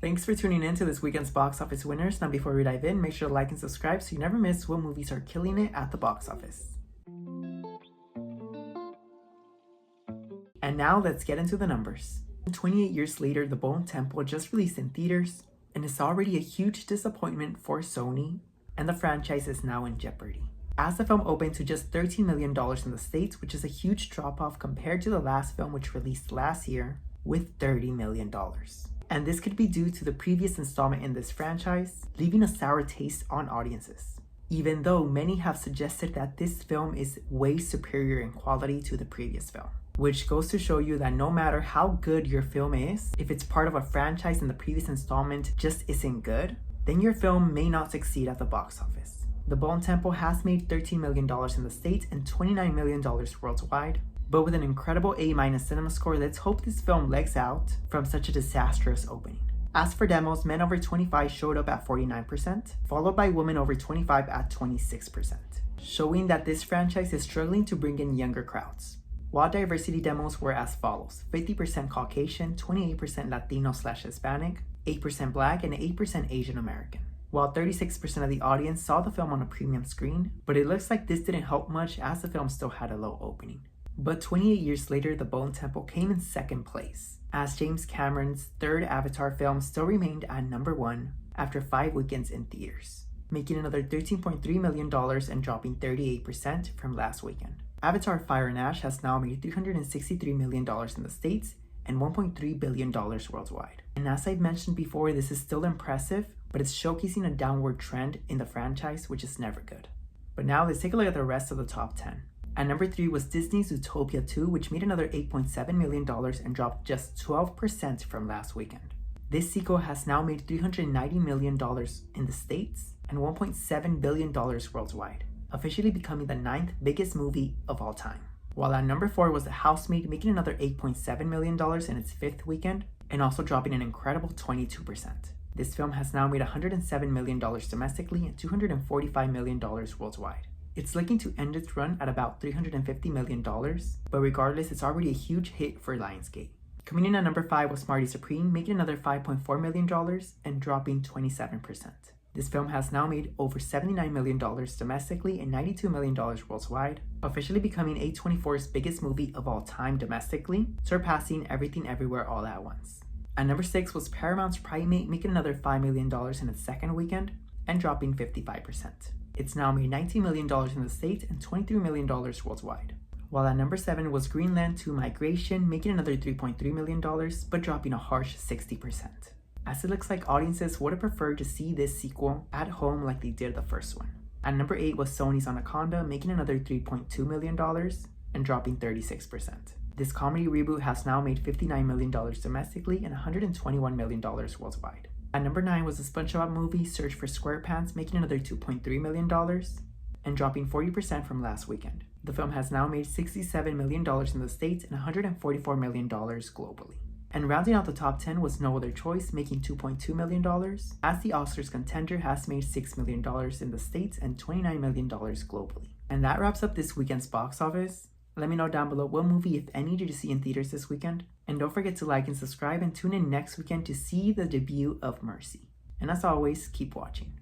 Thanks for tuning in to this weekend's box office winners. Now before we dive in, make sure to like and subscribe so you never miss what movies are killing it at the box office. And now let's get into the numbers. 28 years later, The Bone Temple just released in theaters, and it's already a huge disappointment for Sony, and the franchise is now in jeopardy. As the film opened to just $13 million in the States, which is a huge drop-off compared to the last film which released last year with $30 million. And this could be due to the previous installment in this franchise, leaving a sour taste on audiences. Even though many have suggested that this film is way superior in quality to the previous film. Which goes to show you that no matter how good your film is, if it's part of a franchise and the previous installment just isn't good, then your film may not succeed at the box office. The Bone Temple has made $13 million in the States and $29 million worldwide, but with an incredible A- cinema score, let's hope this film legs out from such a disastrous opening. As for demos, men over 25 showed up at 49%, followed by women over 25 at 26%, showing that this franchise is struggling to bring in younger crowds. While diversity demos were as follows: 50% Caucasian, 28% Latino/Hispanic, 8% Black, and 8% Asian American. While 36% of the audience saw the film on a premium screen, but it looks like this didn't help much as the film still had a low opening. But 28 years later, The Bone Temple came in second place, as James Cameron's third Avatar film still remained at number 1 after 5 weekends in theaters, making another $13.3 million and dropping 38% from last weekend. Avatar Fire and Ash has now made $363 million in the States and $1.3 billion worldwide. And as I've mentioned before, this is still impressive, but it's showcasing a downward trend in the franchise, which is never good. But now let's take a look at the rest of the top 10. At number 3 was Disney's Zootopia 2, which made another $8.7 million and dropped just 12% from last weekend. This sequel has now made $390 million in the States and $1.7 billion worldwide, officially becoming the 9th biggest movie of all time. While at number 4 was The Housemaid, making another $8.7 million in its 5th weekend and also dropping an incredible 22%. This film has now made $107 million domestically and $245 million worldwide. It's looking to end its run at about $350 million, but regardless, it's already a huge hit for Lionsgate. Coming in at number 5 was Marty Supreme, making another $5.4 million and dropping 27%. This film has now made over $79 million domestically and $92 million worldwide, officially becoming A24's biggest movie of all time domestically, surpassing Everything Everywhere All at Once. At number 6 was Paramount's Primate, making another $5 million in its second weekend and dropping 55%. It's now made $19 million in the States and $23 million worldwide. While at number 7 was Greenland 2 Migration, making another $3.3 million, but dropping a harsh 60%. As it looks like audiences would have preferred to see this sequel at home like they did the first one. At number 8 was Sony's Anaconda, making another $3.2 million and dropping 36%. This comedy reboot has now made $59 million domestically and $121 million worldwide. At number 9 was the SpongeBob movie Search for SquarePants, making another $2.3 million and dropping 40% from last weekend. The film has now made $67 million in the States and $144 million globally. And rounding out the top 10 was No Other Choice, making $2.2 million, as the Oscars contender has made $6 million in the States and $29 million globally. And that wraps up this weekend's box office. Let me know down below what movie, if any, did you see in theaters this weekend? And don't forget to like and subscribe and tune in next weekend to see the debut of Mercy. And as always, keep watching.